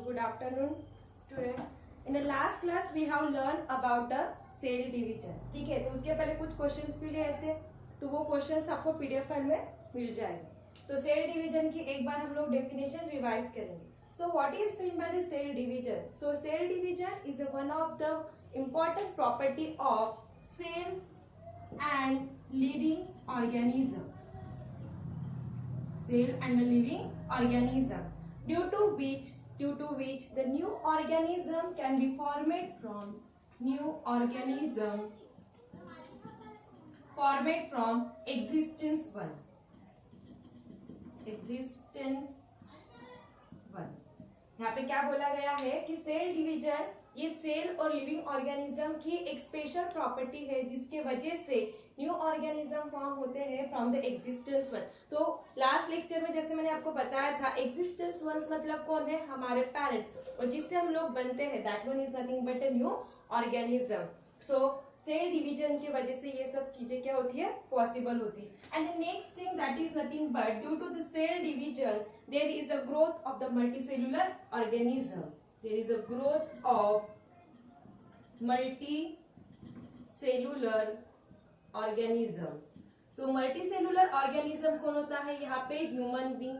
Good afternoon, student. In the last class we have learned about the cell division. ठीक है, तो उसके पहले कुछ क्वेश्चंस भी लिए थे, तो वो क्वेश्चंस आपको पीडीएफ फाइल में मिल जाएंगे. तो सेल डिवीजन की एक बार हम लोग डेफिनेशन रिवाइज करेंगे. So what is meant by the cell division? So cell division is one of the important property of cell and living organism. Cell and a living organism, due to which the new organism can be formed from existence one. यहाँ पे क्या बोला गया है कि cell division ये cell और living organism की एक स्पेशल प्रॉपर्टी है जिसके वजह से न्यू ऑर्गेनिज्म फॉर्म होते हैं फ्रॉम द एग्जिस्टेंस वन. तो लास्ट लेक्चर में जैसे मैंने आपको बताया था, एग्जिस्टेंस वन मतलब कौन है? हमारे पेरेंट्स, और जिससे हम लोग बनते हैं, that one is nothing but a new organism. So cell division की वजह से ये सब चीजें क्या होती है? पॉसिबल होती है. And next thing that is nothing but due to the cell division there is a growth of the multicellular organism. There is a growth of multicellular organism. तो multicellular organism कौन होता है? यहाँ पे ह्यूमन बींग.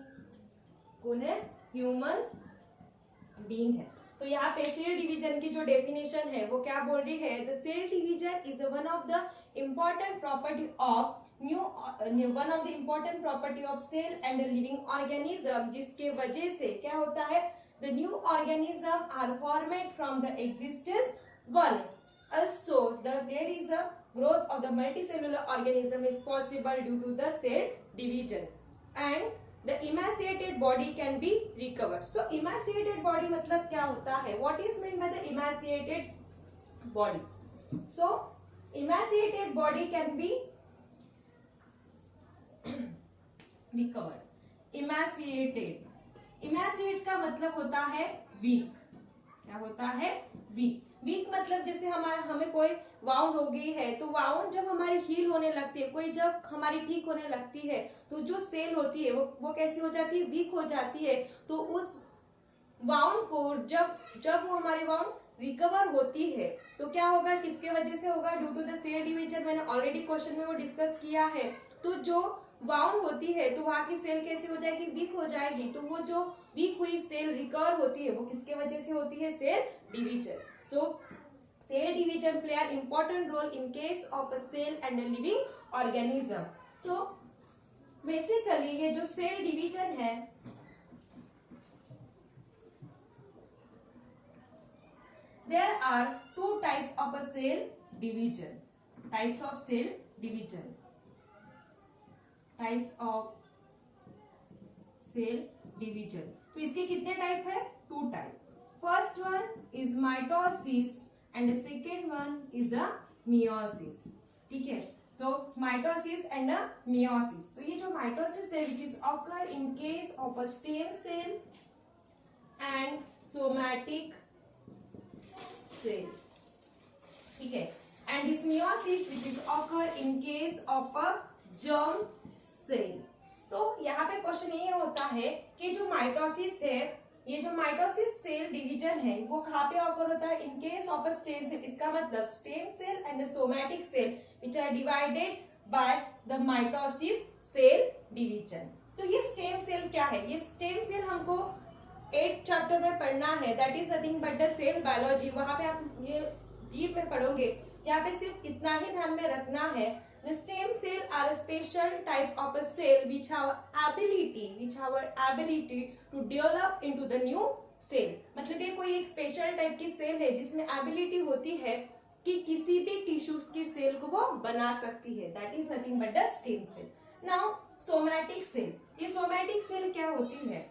कौन है? Human being है. तो यहाँ पे सेल डिवीजन की जो डेफिनेशन है वो क्या बोल रही है? The cell division is one of the important property of cell and living organism, जिसके वजह से क्या होता है? The new organism are formed from the existence one. Also, there is a growth of the multicellular organism is possible due to the cell division, and the emaciated body can be recovered. So, emaciated body मतलब क्या होता है? What is meant by the emaciated body? So, emaciated body can be recovered. इमैसिएट का मतलब होता है week. क्या होता है? वीक. वीक मतलब जैसे हमें कोई वाउंड हो गई है, तो वाउंड जब हमारी हील होने लगती है, कोई जब हमारी ठीक होने लगती है, तो जो सेल होती है वो कैसी हो जाती है? वीक हो जाती है. तो उस वाउंड को जब वो हमारी वाउंड रिकवर होती है तो क्या होगा? किसके वजह से होगा? Due to the cell division. मैंने ऑलरेडी क्वेश्चन में वो डिस्कस किया है. तो जो वाउंड होती है तो वहां की सेल कैसी हो जाएगी? वीक हो जाएगी. तो वो जो वीक हुई सेल रिकवर होती है वो किसके वजह से होती है? Cell division. So cell division play an important role in case of a cell and a living organism. So basically ये जो सेल डिवीजन है, there are two types of a cell division. Types of cell division. Types of cell division. तो इसके कितने type है? 2 type. First one is mitosis and second one is a meiosis. ठीक है, तो माइटोसिस एंड अ मियोसिस. तो ये जो माइटोसिस है which is occur in case of a stem cell and somatic cell. ठीक है, and this meiosis which is occur in case of a germ cell. तो यहाँ पे क्वेश्चन ये होता है कि जो माइटोसिस है, ये जो माइटोसिस सेल डिवीजन है वो कहाँ पे ऑकर होता है? In case of a stem cell. इसका मतलब stem cell and somatic cell which are divided by the mitosis cell division. तो ये स्टेम सेल क्या है? ये स्टेम सेल हमको 8th चैप्टर में पढ़ना है, that is nothing but the cell biology. वहां पे आप ये डीप में पढ़ोगे. यहाँ पे सिर्फ इतना ही ध्यान में रखना है. The stem cell are a special type of a cell which have ability to develop into the new cell. मतलब ये कोई एक स्पेशल टाइप की सेल है जिसमें एबिलिटी होती है कि किसी भी टिश्यूज की सेल को वो बना सकती है. That is nothing but the stem cell. Now somatic cell. ये सोमैटिक सेल क्या होती है?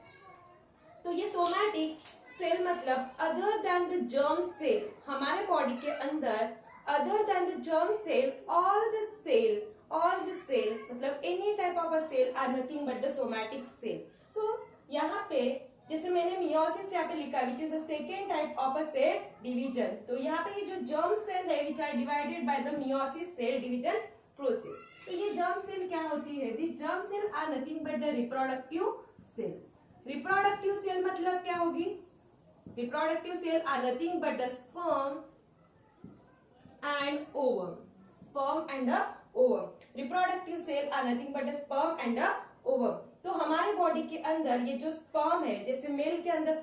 तो ये सोमैटिक सेल मतलब other than the germ cell, हमारे बॉडी के अंदर other than the germ cell, all the cell मतलब any type of a cell are nothing but the somatic cell. तो यहाँ पे जैसे मैंने मियोसिस यहाँ पे लिखा which is the second type of a cell division. तो यहाँ पे ये जो germ cell है which are divided by the meiosis cell division process. तो ये germ cell क्या होती है? The germ cell are nothing but the reproductive cell. Reproductive cell मतलब क्या होगी? Reproductive cell are nothing but the sperm and ovum. Sperm and the ovum. Reproductive cell are nothing but the sperm and the ovum. तो हमारे body के अंदर ये जो sperm है, जैसे मेल के अंदर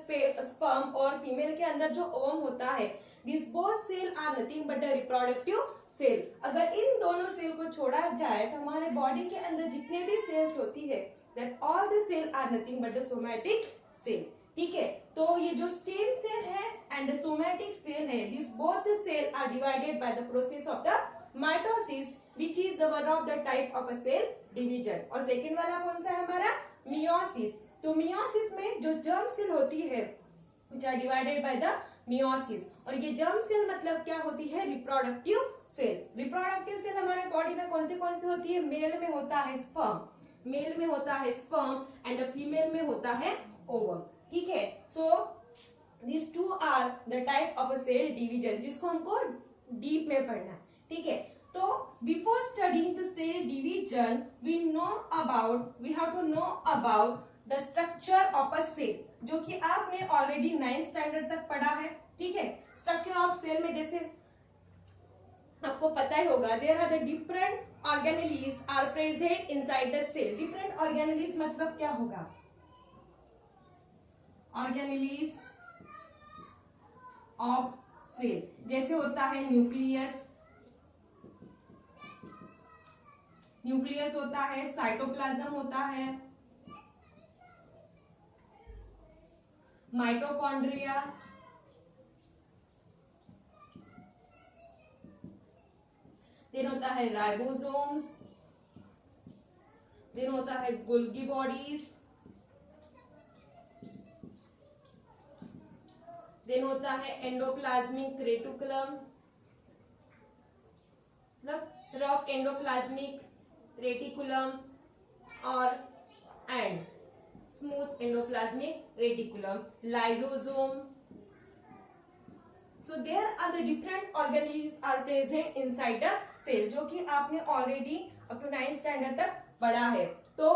स्पर्म और फीमेल के अंदर जो ओवम होता है, this both cell are nothing but the reproductive cell. अगर इन दोनों सेल को छोड़ा जाए तो हमारे बॉडी के अंदर जितने भी सेल्स होती है, that all the cell are nothing but the somatic cell. ठीक है, तो ये जो स्टेम सेल है एंड सोमैटिक सेल है, this both the cell are divided by the process of the mitosis which is the one of the type of a cell division. और second वाला कौन सा है हमारा? मियोसिस. तो मियोसिस में जो जर्म सेल होती है which are divided by the meiosis. और ये जर्म सेल मतलब क्या होती है? Reproductive cell. रिप्रोडक्टिव सेल हमारे बॉडी में कौन सी होती है? मेल में होता है स्पर्म, मेल में होता है स्पर्म एंड फीमेल में होता है ओवम. ठीक है, so this two are the type of a cell division, जिसको हमको डीप में पढ़ना है. ठीक है, तो before studying the cell division we have to know about the structure of a cell, जो कि आपने ऑलरेडी 9th स्टैंडर्ड तक पढ़ा है. ठीक है, स्ट्रक्चर ऑफ सेल में जैसे आपको पता ही होगा, there are the different organelles are present inside the cell. Different organelles मतलब क्या होगा? ऑर्गेनेलीज ऑफ सेल जैसे होता है न्यूक्लियस, न्यूक्लियस होता है, साइटोप्लाज्म होता है, माइटोकॉन्ड्रिया, देन होता है राइबोसोम्स, देन होता है गोल्गी बॉडीज, देन होता है एंडोप्लाज्मिक रेटिकुलम, मतलब रफ एंडोप्लाज्मिक रेटिकुलम और and smooth endoplasmic reticulum, lysosome. So there are the different organelles are present inside the cell, जो कि आपने already up to 9th standard तक पढ़ा है. तो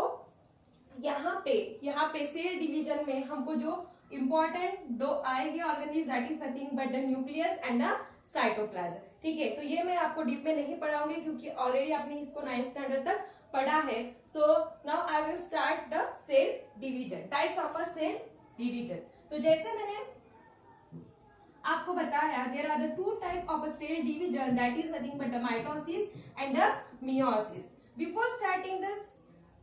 यहाँ पे सेल डिवीजन में हमको जो इंपॉर्टेंट दो आएंगे organelles, that is nothing but the nucleus and the cytoplasm. ठीक है, तो ये मैं आपको डीप में नहीं पढ़ाऊंगी क्योंकि ऑलरेडी आपने इसको 9th स्टैंडर्ड तक पढ़ा है. So now I will start the cell division, types of a cell division. तो जैसे मैंने आपको बताया, there are the two type of a cell division, that is nothing but the mitosis and the meiosis. Before starting the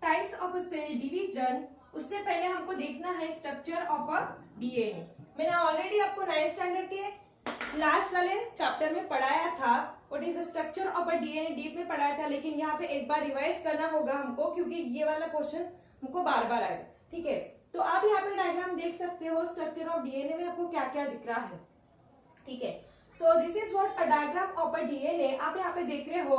types of a cell division, उससे पहले हमको देखना है स्ट्रक्चर ऑफ अ डीएनए. मैंने ऑलरेडी आपको 9th standard के last वाले chapter में पढ़ाया था, what is the structure of a DNA, deep में पढ़ाया था. लेकिन यहाँ पे एक बार रिवाइज करना होगा हमको, क्योंकि ये वाला क्वेश्चन हमको बार बार आएगा. ठीक है, तो आप यहाँ पे डायग्राम देख सकते हो स्ट्रक्चर ऑफ डीएनए में आपको क्या क्या दिख रहा है. ठीक है, so this is what a diagram of a DNA. आप यहाँ पे देख रहे हो,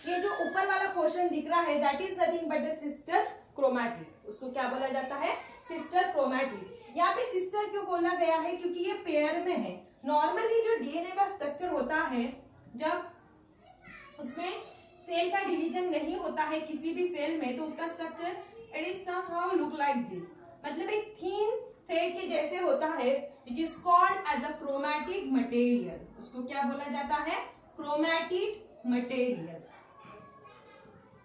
ये जो ऊपर वाला पोर्शन दिख रहा है, that is nothing but the sister chromatid. उसको क्या बोला जाता है? Sister chromatid. यहाँ पे सिस्टर क्यों बोला गया है? क्योंकि ये पेयर में है. नॉर्मली जो डीएनए का स्ट्रक्चर होता है, जब उसमें सेल का डिवीजन नहीं होता है किसी भी सेल में, तो उसका structure it is somehow look like this, मतलब एक थीन थ्रेड के जैसे होता है, which is called as a chromatid material. उसको क्या बोला जाता है? Chromatid material.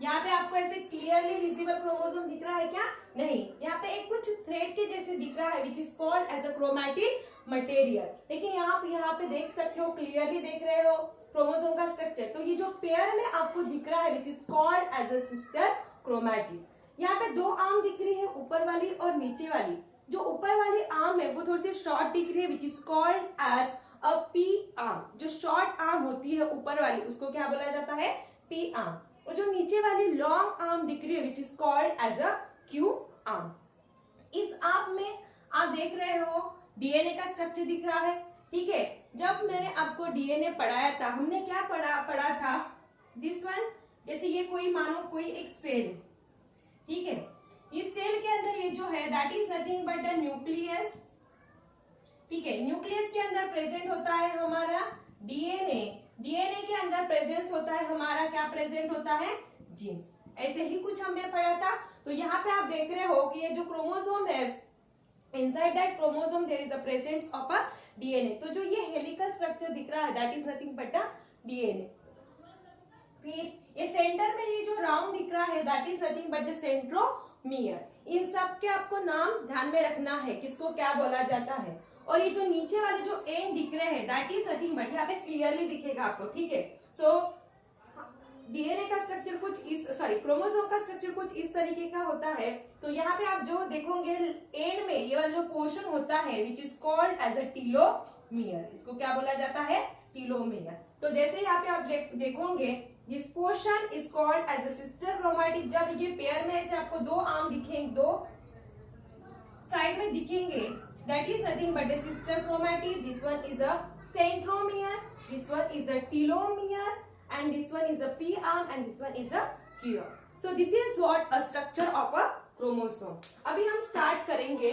यहाँ पे आपको ऐसे क्लियरली विजिबल क्रोमोसोम दिख रहा है क्या? नहीं, यहाँ पे एक कुछ थ्रेड के जैसे दिख रहा है, which is called as a chromatid material. लेकिन यहाँ पे देख सकते हो, क्लियरली देख रहे हो क्रोमोसोम का स्ट्रक्चर. तो ये जो पेयर में आपको दिख रहा है, which is called as a sister chromatid. यहाँ पे दो आर्म दिख रही है, ऊपर वाली और नीचे वाली. जो ऊपर वाली आर्म है वो थोड़ी सी शॉर्ट दिख रही है, which is called as a P arm. जो शॉर्ट आर्म होती है ऊपर वाली, उसको क्या बोला जाता है? P arm. और जो नीचे वाली लॉन्ग आर्म दिख रही है, which is called as a Q arm. इस आर्म में आप देख रहे हो डीएनए का स्ट्रक्चर दिख रहा है. ठीक है, जब मैंने आपको डीएनए पढ़ाया था, हमने क्या पढ़ा था? दिस वन, जैसे ये कोई मानो कोई एक सेल है. ठीक है, इस सेल के अंदर ये जो है, that is nothing but the nucleus. ठीक है, न्यूक्लियस के अंदर प्रेजेंट होता है हमारा डीएनए. डीएनए के अंदर प्रेजेंस होता है हमारा, क्या प्रेजेंट होता है? जीन्स. ऐसे ही कुछ हमने पढ़ा था. तो यहाँ पे आप देख रहे हो कि ये जो क्रोमोसोम है, inside that chromosome there is the presence of a DNA. तो जो ये हेलिकल स्ट्रक्चर दिख रहा है that is nothing but a DNA. फिर ये सेंटर में ये जो राउंड दिख रहा है that is nothing but the centromere. इन सब के आपको नाम ध्यान में रखना है, किसको क्या बोला जाता है। और ये जो नीचे वाले जो एंड दिख रहे हैं दैट इज नथिंग बट, यहाँ पे क्लियरली दिखेगा आपको, ठीक है। सो डीएनए का स्ट्रक्चर कुछ इस, सॉरी क्रोमोसोम का स्ट्रक्चर कुछ इस तरीके का होता है। तो यहाँ पे आप जो देखोगे एंड में ये वाला जो पोर्शन होता है which is called as a telomere, इसको क्या बोला जाता है, टीलोमियर। तो जैसे यहाँ पे आप देखोगे this portion is called as a sister chromatid. जब ये पेयर में ऐसे आपको दो आर्म दिखेंगे, दो साइड में दिखेंगे, that is nothing but a sister chromatid. This one is a centromere, this one is a telomere, and this one is a P arm, and this one is a Q arm. So this is what a structure of a chromosome. अभी हम start करेंगे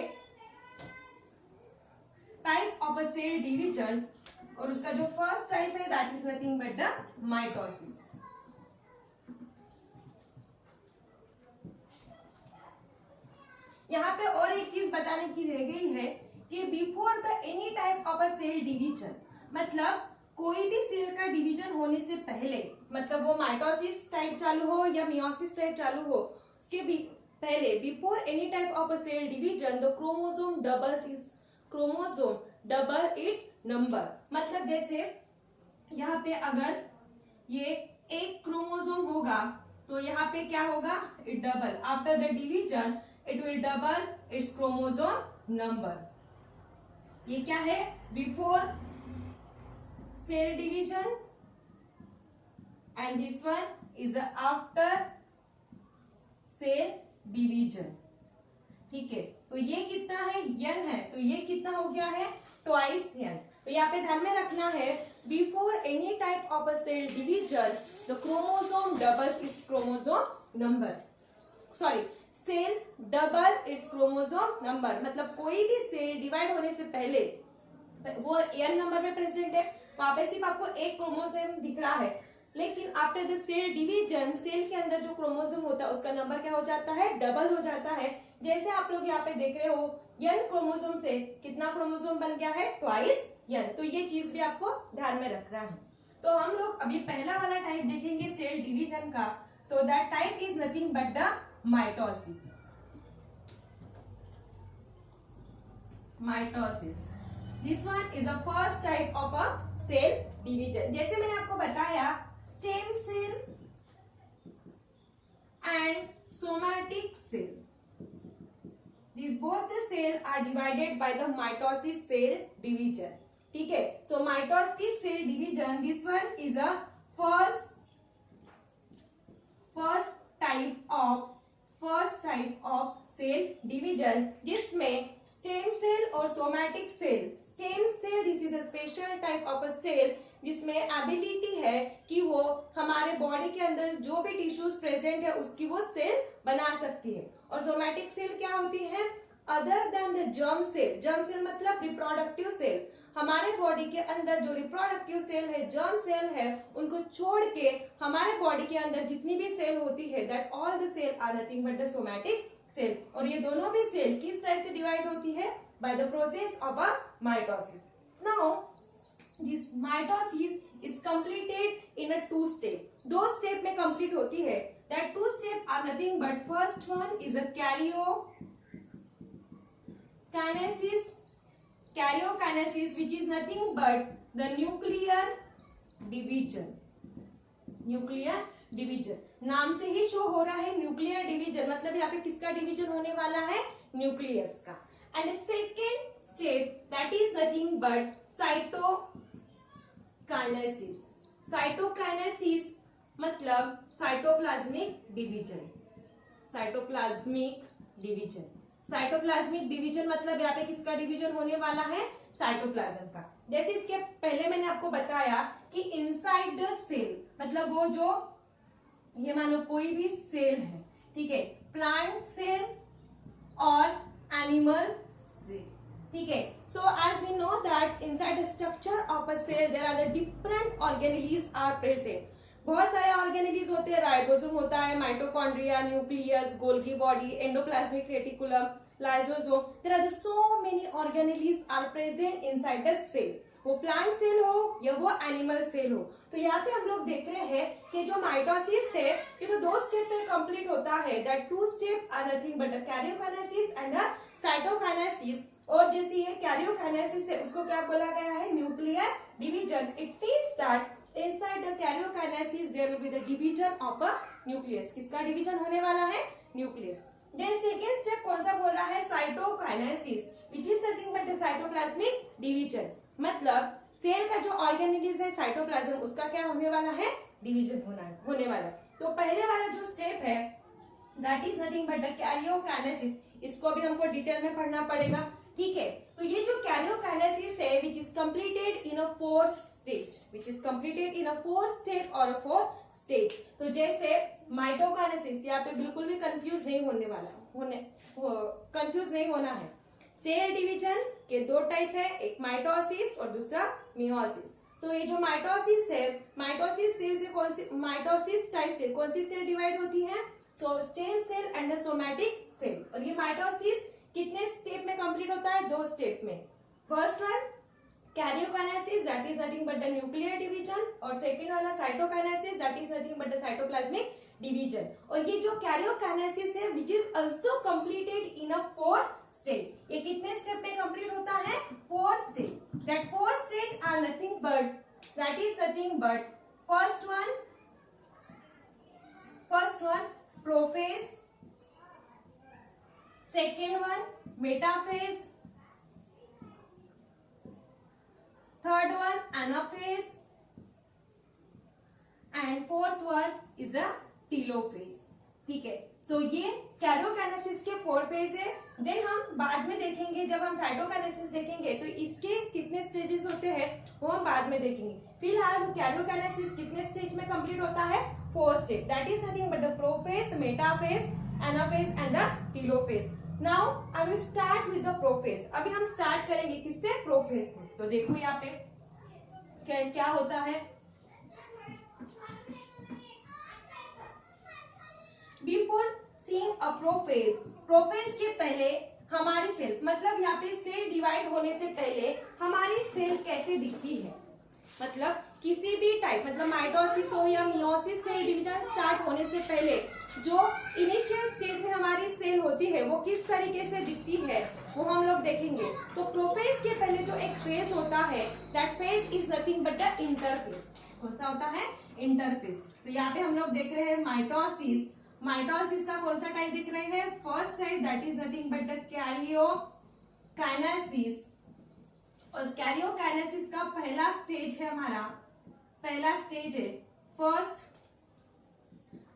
type of a cell division, और उसका जो first type है that is nothing but the mitosis. यहाँ पे और एक चीज बताने की रह गई है कि before the any type of a cell division, मतलब कोई भी सेल का डिवीजन होने से पहले, मतलब वो माइटोसिस टाइप चालू हो या मियोसिस टाइप चालू हो, उसके भी पहले before any type of a cell division the chromosome double its number. मतलब जैसे यहाँ पे अगर ये एक क्रोमोसोम होगा तो यहाँ पे क्या होगा, it double, after the division it will double its chromosome number. ये क्या है, before cell division, and this one is after cell division, ठीक है। तो ये कितना है, n है, तो ये कितना हो गया है, ट्वाइस n। तो यहाँ पे ध्यान में रखना है before any type of a cell division the chromosome doubles its chromosome number, sorry cell double its chromosome number. मतलब कोई भी सेल डिवाइड होने से पहले वो n नंबर में प्रेजेंट है, वहां पे सिर्फ आपको एक क्रोमोसोम दिख रहा है, लेकिन after the cell division cell के अंदर जो क्रोमोसोम होता है उसका नंबर क्या हो जाता है, डबल हो जाता है। जैसे आप लोग यहाँ पे देख रहे हो n क्रोमोसोम से कितना क्रोमोसोम बन गया है, ट्वाइस n। तो ये चीज भी आपको ध्यान में रखना है। तो हम लोग अभी पहला वाला टाइप देखेंगे सेल डिवीजन का। So that type is nothing but the mitosis. Mitosis, this one is the first type of a cell division. जैसे मैंने आपको बताया stem cell and somatic cell, these both the cell are divided by the mitosis cell division, ठीक है। so mitosis cell division, this one is a first type of cell division, जिसमें stem cell और somatic cell, stem cell this is a special type of a cell जिसमें ability है कि वो हमारे body के अंदर जो भी टिश्यूज प्रेजेंट है उसकी वो सेल बना सकती है। और सोमैटिक सेल क्या होती है, other than the germ cell. Germ cell मतलब रिप्रोडक्टिव सेल, हमारे बॉडी के अंदर जो रिप्रोडक्टिव सेल है, जर्म सेल है, उनको छोड़ के हमारे बॉडी के अंदर जितनी भी सेल होती है that all the cell are nothing but the somatic cell. और ये दोनों भी सेल किस टाइप से डिवाइड होती है, by the process of a mitosis. Now this mitosis is completed in a 2 step, 2 step में कंप्लीट होती है। That 2 step are nothing but first one is a karyokinesis which is nothing but the nuclear division। नाम से ही show हो रहा है nuclear division, मतलब यहाँ पे किसका डिवीजन होने वाला है, न्यूक्लियस का। And second step that is nothing but cytokinesis मतलब साइटोप्लाज्मिक डिवीजन मतलब यहाँ पे किसका डिवीजन होने वाला है, साइटोप्लाज्म का। जैसे इसके पहले मैंने आपको बताया कि इनसाइड द सेल, मतलब वो जो ये मानो कोई भी सेल है, ठीक है, प्लांट सेल और एनिमल सेल, ठीक है। So as we know that inside the structure of a cell there are the different organelles are present. बहुत सारे ऑर्गेनेलीज होते हैं, राइबोसोम होता है, mitochondria, nucleus, Golgi body, endoplasmic reticulum, lysosome. There are so many organelles are present inside the cell. वो plant cell हो या वो एनिमल सेल हो. तो यहाँ पे हम लोग देख रहे हैं कि जो माइटोसिस है ये तो 2 स्टेप में कंप्लीट होता है. That 2 step are nothing but the karyokinesis and the cytokinesis. और जैसे ये कैरियोकाइनेसिस है उसको क्या बोला गया है? Nuclear division. It means that inside the karyokinesis there will be the division of a nucleus. किसका डिवीजन होने वाला है? न्यूक्लियस. देन सेकेंड स्टेप कौन सा बोल रहा है? Cytokinesis which is nothing but the cytoplasmic division. मतलब सेल का जो ऑर्गेनेलिज है साइटोप्लाज्म उसका क्या होने वाला है? डिवीजन होने वाला. तो पहले वाला जो स्टेप है that is nothing but the karyokinesis. इसको भी हमको डिटेल में पढ़ना पड़ेगा. ठीक है. तो ये जो कैरियोकाइनेसिस है which is completed in a 4 stage, which is completed in a 4 step और अ 4 स्टेज. तो जैसे माइटोकाइनेसिस, यहाँ पे बिल्कुल भी कंफ्यूज नहीं होने वाला, कंफ्यूज नहीं होना है. सेल डिवीजन के 2 टाइप है, एक माइटोसिस और दूसरा मियोसिस. सो ये जो माइटोसिस है, माइटोसिस सेल से कौन सी, माइटोसिस टाइप से कौन सी सेल डिवाइड होती है? So stem cell and somatic cell. और ये माइटोसिस कितने स्टेप में कंप्लीट होता है? 2 स्टेप में. First one karyokinesis that is nothing but the nuclear division, और सेकंड वाला cytokinesis that is nothing but the cytoplasmic division. और ये जो कैरियोकाइनेसिस है which is also completed in a 4 stage. ये कितने स्टेप में कंप्लीट होता है? 4 stage. That 4 stage are nothing but, that is nothing but first one prophase, second one metaphase, third one anaphase and fourth one is a telophase. ठीक है. सो ये karyokinesis के 4 phase है. देन हम बाद में देखेंगे, जब हम साइटोकाइनेसिस देखेंगे तो इसके कितने स्टेजेस होते हैं वो हम बाद में देखेंगे. फिलहाल वो कैरियोकाइनेसिस कितने स्टेज में कंप्लीट होता है? 4 stage. That is nothing but the prophase, metaphase, anaphase and the telophase. Now I will start with the prophase. अभी हम स्टार्ट करेंगे किससे? प्रोफेज से. तो देखो यहाँ पे क्या होता है. Before seeing a prophase, prophase के पहले हमारी सेल, मतलब यहाँ पे सेल डिवाइड होने से पहले हमारी सेल कैसे दिखती है? मतलब किसी भी टाइप, मतलब माइटोसिस हो या मियोसिस, सेल डिवीजन स्टार्ट होने से पहले जो इनिशियल स्टेज में हमारी सेल होती है वो किस तरीके से दिखती है वो हम लोग देखेंगे. तो प्रोफेज के पहले जो एक फेज होता है that phase is nothing but the interphase. कौन सा होता है? इंटरफेज. तो यहाँ पे हम लोग देख रहे हैं माइटोसिस. माइटोसिस का कौन सा टाइप दिख रहे हैं? First type that is nothing but the karyokinesis. और कैरियोकाइनेसिस का पहला स्टेज है, हमारा पहला स्टेज है first,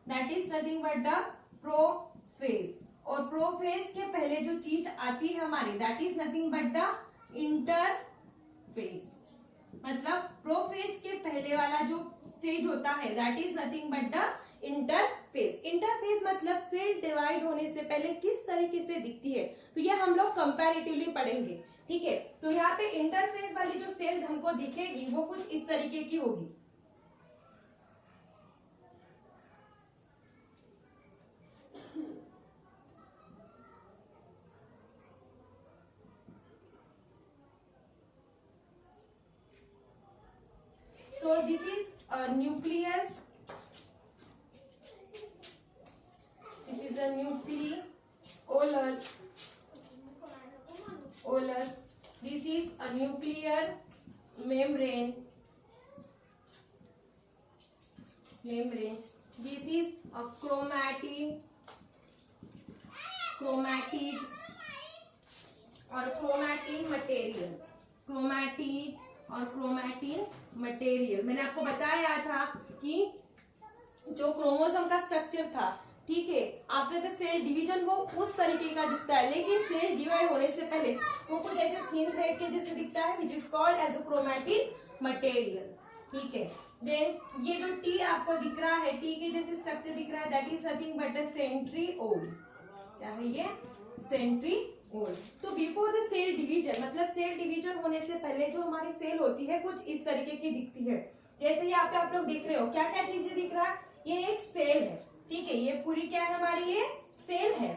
that is nothing but the prophase. और प्रोफेज के पहले जो चीज आती है हमारी that is nothing but the interphase. मतलब प्रोफेज के पहले वाला जो स्टेज होता है that is nothing but the interphase. Interphase मतलब सेल डिवाइड होने से पहले किस तरीके से दिखती है. तो ये हम लोग कंपैरेटिवली पढ़ेंगे. ठीक है. तो यहाँ पे इंटरफेज वाली जो सेल हमको दिखेगी वो कुछ इस तरीके की होगी. So this is a nucleus. This is a nucleolus. This is a nuclear membrane. This is a chromatid और chromatin material. मैंने आपको बताया था कि जो क्रोमोसोम का स्ट्रक्चर था, ठीक है, आफ्टर द सेल डिवीजन वो उस तरीके का दिखता है, लेकिन सेल डिवाइड होने से पहले वो कुछ ऐसे थिन थ्रेड के जैसे दिखता है, which is called as a chromatin material. ठीक है. देन ये जो टी आपको दिख रहा है, टी के जैसे स्ट्रक्चर दिख रहा है, that is nothing but the centriole. क्या है ये? सेंट्रीओल. तो बिफोर द सेल डिवीजन, मतलब सेल डिवीजन होने से पहले जो हमारी सेल होती है कुछ इस तरीके की दिखती है. जैसे यहाँ पे आप लोग देख रहे हो, क्या क्या चीजें दिख रहा है? ये एक सेल है. ठीक है. ये पूरी क्या है हमारी? ये सेल है.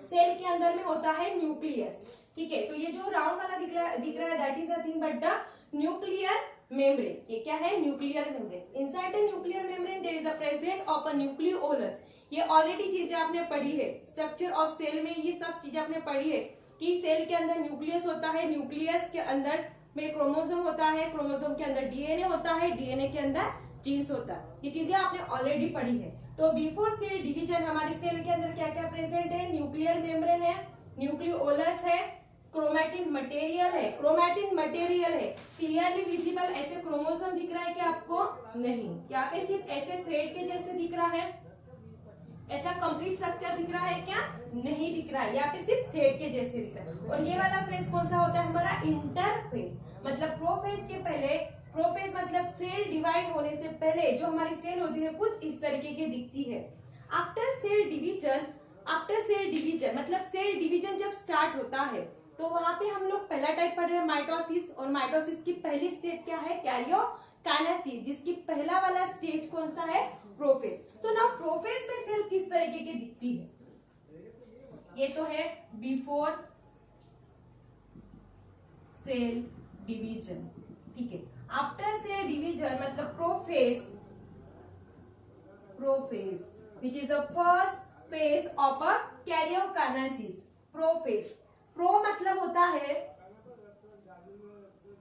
सेल के अंदर में होता है न्यूक्लियस, ठीक है। तो ये जो राउंड वाला दिख रहा है that is nothing but the nuclear membrane. ये क्या है? Nuclear membrane. Inside the nuclear membrane there is a present of a nucleolus. ये ऑलरेडी चीजें आपने पढ़ी है, स्ट्रक्चर ऑफ सेल में ये सब चीजें आपने पढ़ी है कि सेल के अंदर न्यूक्लियस होता है, न्यूक्लियस के अंदर में क्रोमोसोम होता है, क्रोमोसोम के अंदर डीएनए होता है, डीएनए के अंदर जीन्स होता है। ये चीजें आपने ऑलरेडी पढ़ी है। तो बिफोर सेल डिवीजन हमारे सेल के अंदर क्या क्या प्रेजेंट है? न्यूक्लियर मेम्ब्रेन है, न्यूक्लियोलस है, क्रोमैटिन मटेरियल है, क्रोमैटिन मटेरियल है, क्लियरली विजिबल ऐसे क्रोमोसोम दिख रहा है कि आपको? नहीं। यहाँ पे सिर्फ ऐसे थ्रेड के जैसे दिख रहा है, ऐसा कंप्लीट स्ट्रक्चर दिख रहा है क्या? नहीं दिख रहा है। यहाँ पे सिर्फ थ्रेड के जैसे दिख रहा है। और ये वाला फेज कौन सा होता है? हमारा इंटरफेज। मतलब प्रोफेज के पहले, प्रोफेज मतलब सेल डिवाइड होने से पहले जो हमारी सेल होती है कुछ इस तरीके की दिखती है। After cell division, after cell division मतलब सेल डिवीजन जब स्टार्ट होता है तो वहां पे हम लोग पहला टाइप पढ़ रहे हैं माइटोसिस। और माइटोसिस की पहली स्टेज क्या है? कैरियोकाइनेसिस, जिसकी पहला वाला स्टेज कौन सा है? प्रोफेज। सो नाउ प्रोफेज में सेल किस तरीके की दिखती है? ये तो है बिफोर सेल डिवीजन, ठीक है। आफ्टर सेल डिवीजन मतलब prophase, prophase which is a first phase of a karyokinesis. Prophase, pro मतलब होता है,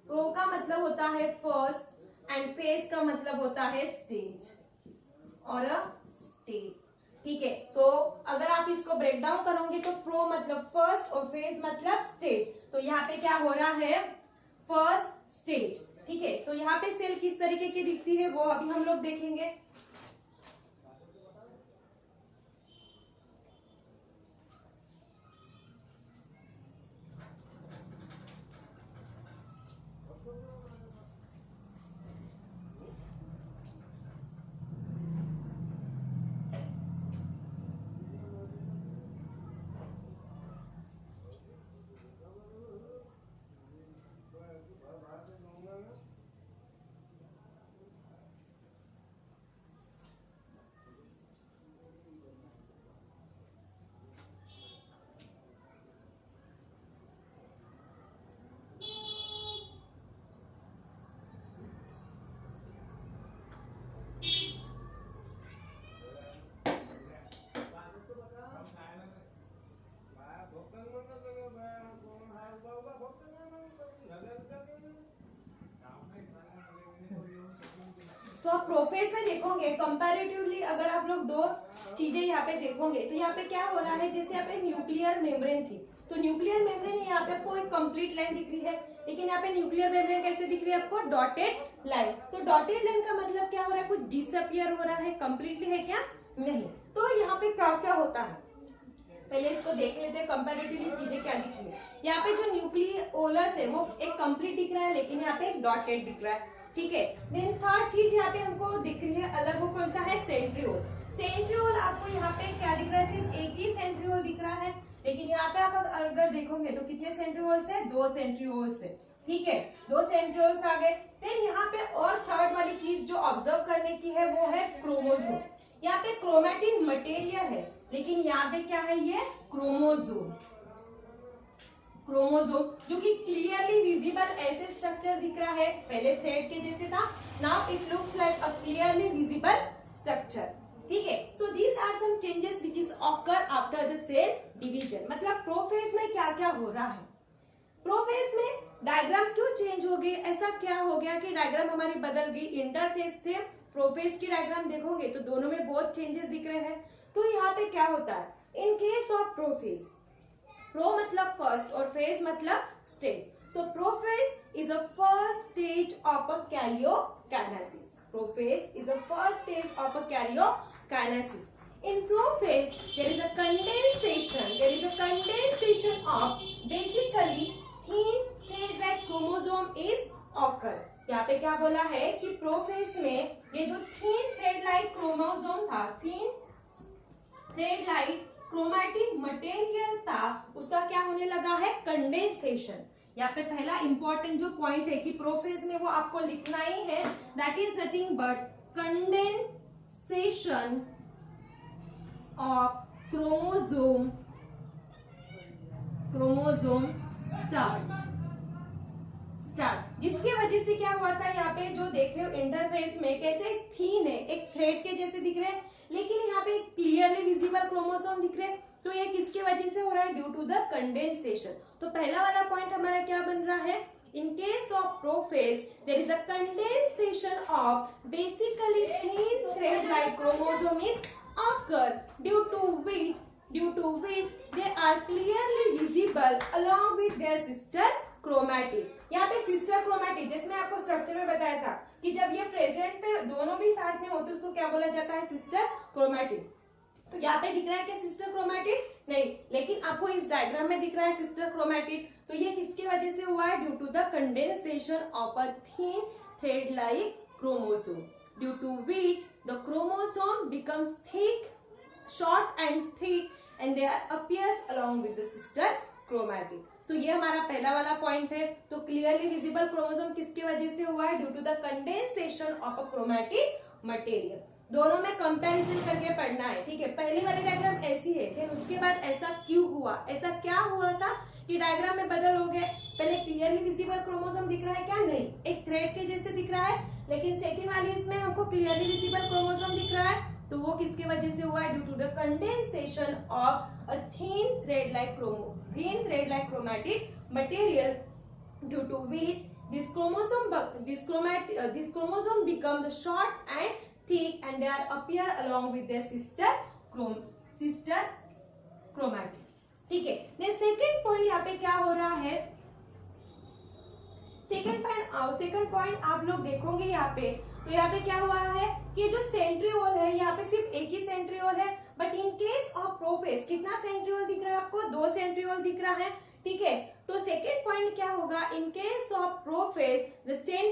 प्रो का मतलब होता है फर्स्ट एंड फेज का मतलब होता है स्टेज और अ स्टेज, ठीक है। तो अगर आप इसको ब्रेक डाउन करोगे तो प्रो मतलब फर्स्ट और फेज मतलब स्टेज। तो यहाँ पे क्या हो रहा है? फर्स्ट स्टेज, ठीक है। तो यहाँ पे सेल किस तरीके की दिखती है वो अभी हम लोग देखेंगे। तो आप प्रोफेज में देखोगे कंपैरेटिवली, अगर आप लोग दो चीजें यहाँ पे देखोगे तो यहाँ पे क्या हो रहा है? जैसे यहाँ पे न्यूक्लियर मेम्ब्रेन थी तो न्यूक्लियर मेम्ब्रेन यहाँ पे आपको एक कंप्लीट लाइन दिख रही है, लेकिन यहाँ पे न्यूक्लियर मेम्ब्रेन कैसे दिख रही है आपको? Dotted line. तो डॉटेड लाइन का मतलब क्या हो रहा है? कुछ डिसअपियर हो रहा है, कंप्लीटली है क्या? नहीं। तो यहाँ पे क्या क्या होता है पहले इसको देख लेते हैं कंपैरेटिवली चीजें क्या दिख रही है। यहाँ पे जो न्यूक्लियोलस है वो एक कंप्लीट दिख रहा है, लेकिन यहाँ पे एक डॉटेड दिख रहा है, ठीक है। देन थर्ड चीज यहाँ पे हमको दिख रही है अलग, वो कौन सा है? सेंट्रियोल। सेंट्रियोल आपको यहाँ पे क्या दिख रहा है? सिर्फ एक ही सेंट्रियोल दिख रहा है, लेकिन यहाँ पे आप अगर देखोगे तो कितने सेंट्रियोल्स है? 2 सेंट्रियोल्स है, ठीक है। 2 सेंट्रियोल्स आ गए। फिर यहाँ पे और थर्ड वाली चीज जो ऑब्जर्व करने की है वो है क्रोमोसोम। यहाँ पे क्रोमैटिन मटेरियल है, लेकिन यहाँ पे क्या है? ये क्रोमोसोम। क्रोमोसोम जो कि क्लियरली विजिबल ऐसे स्ट्रक्चर दिख रहा है, पहले थ्रेड के जैसे था, now it looks like a clearly visible structure, ठीक है। So these are some changes which is occur after the cell division. मतलब प्रोफेज में क्या क्या हो रहा है? प्रोफेज में डायग्राम क्यों चेंज हो गई? ऐसा क्या हो गया कि डायग्राम हमारी बदल गई? इंटरफेज से प्रोफेज की डायग्राम देखोगे तो दोनों में बहुत चेंजेस दिख रहे हैं। तो यहाँ पे क्या होता है? In case of prophase, pro मतलब फर्स्ट और फेज मतलब stage. So prophase is a first stage of a karyokinesis. Prophase is a first stage of a karyokinesis. In prophase, there is a condensation. There is a condensation of basically thin thread-like chromosome is occur. यहाँ पे क्या बोला है कि prophase में ये जो thin thread-like chromosome था, thin thread-like क्रोमैटिन मटेरियल था, उसका क्या होने लगा है? कंडेंसेशन. यहाँ पे पहला इंपॉर्टेंट जो पॉइंट है कि प्रोफेज में वो आपको लिखना ही है, that is nothing but condensation of chromosome chromosome start, जिसकी वजह से क्या हुआ था, यहाँ पे जो देख रहे हो इंटरफेस में कैसे थीन है, एक थ्रेड के जैसे दिख रहे हैं, लेकिन यहाँ पे क्लियरली विजिबल क्रोमोसोम दिख रहे हैं। तो ये किसकी वजह से हो रहा है, ड्यू टू द कंडेंसेशन। तो पहला वाला पॉइंट हमारा क्या बन रहा है, in case of prophase there is a condensation of basically thin thread like chromosome is occur due to which they are clearly visible along with their sister chromatid। यहाँ पे सिस्टर क्रोमैटिड, जैसे मैं आपको स्ट्रक्चर में बताया था कि जब ये प्रेजेंट पे दोनों भी साथ में हो तो उसको क्या बोला जाता है, सिस्टर क्रोमैटिड। तो यहाँ पे दिख रहा है क्या सिस्टर क्रोमैटिड, नहीं, लेकिन आपको इस डायग्राम में दिख रहा है सिस्टर क्रोमैटिड। तो ये किसके वजह से हुआ है, due to the condensation of a thin thread like chromosome, due to which the chromosome becomes thick, short and thick and they appears along with the sister chromatid. So ये हमारा पहला वाला पॉइंट है। तो क्लियरली विजिबल क्रोमोसोम किसकी वजह से हुआ है, due to the condensation of a chromatid material. दोनों में कंपैरिजन करके पढ़ना है, ठीक है। पहली वाली डायग्राम ऐसी है, फिर उसके बाद ऐसा क्यों हुआ, ऐसा क्या हुआ था कि डायग्राम में बदल हो गए। पहले क्लियरली विजिबल क्रोमोसोम दिख रहा है क्या, नहीं, एक थ्रेड के जैसे दिख रहा है, लेकिन सेकंड वाली इसमें हमको क्लियरली विजिबल क्रोमोसोम दिख रहा है। तो वो किसके वजह से हुआ है, due to the condensation of a thin thread like chromatid material, due to which this chromosome become the short and thick and they are appear along with their sister chromatid, ठीक है। देन सेकंड पॉइंट यहाँ पे क्या हो रहा है, second point आप लोग देखोगे यहाँ पे, तो यहाँ पे क्या हुआ है कि जो सेंट्रियोल है यहाँ पे सिर्फ एक ही सेंट्रियोल है, but in case of prophase कितना सेंट्रियोल दिख रहा है आपको, 2 सेंट्रियोल दिख रहा है, ठीक है। तो सेकंड पॉइंट क्या होगा, इन केस ऑफ प्रोफेज द